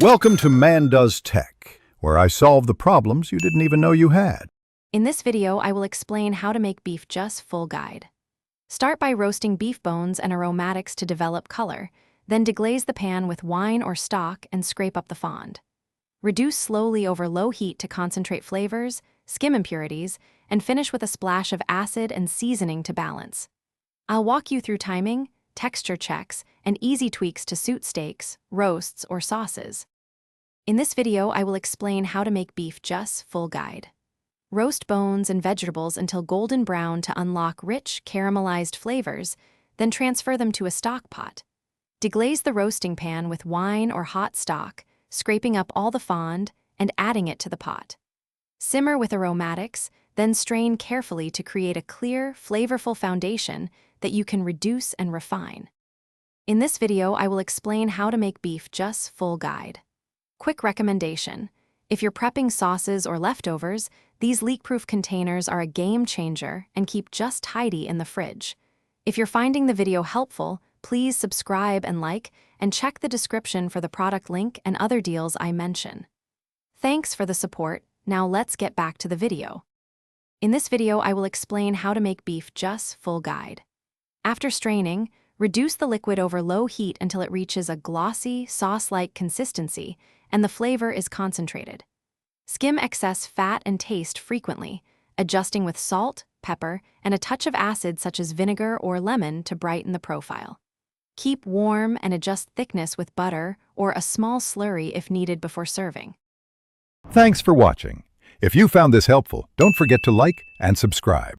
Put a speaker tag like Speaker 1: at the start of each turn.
Speaker 1: Welcome to Man Does Tech, where I solve the problems you didn't even know you had.
Speaker 2: In this video, I will explain how to make beef just full guide. Start by roasting beef bones and aromatics to develop color, then deglaze the pan with wine or stock and scrape up the fond. Reduce slowly over low heat to concentrate flavors, skim impurities, and finish with a splash of acid and seasoning to balance. I'll walk you through timing, texture checks, and easy tweaks to suit steaks, roasts, or sauces. In this video, I will explain how to make beef just full guide. Roast bones and vegetables until golden brown to unlock rich, caramelized flavors, then transfer them to a stock pot. Deglaze the roasting pan with wine or hot stock, scraping up all the fond and adding it to the pot. Simmer with aromatics, then strain carefully to create a clear, flavorful foundation that you can reduce and refine. In this video, I will explain how to make beef just full guide. Quick recommendation: if you're prepping sauces or leftovers, these leak-proof containers are a game changer and keep just tidy in the fridge. If you're finding the video helpful, please subscribe and like, and check the description for the product link and other deals I mention. Thanks for the support. Now let's get back to the video. In this video, I will explain how to make beef just full guide. After straining, reduce the liquid over low heat until it reaches a glossy, sauce-like consistency and the flavor is concentrated. Skim excess fat and taste frequently, adjusting with salt, pepper, and a touch of acid such as vinegar or lemon to brighten the profile. Keep warm and adjust thickness with butter or a small slurry if needed before serving.
Speaker 1: Thanks for watching. If you found this helpful, don't forget to like and subscribe.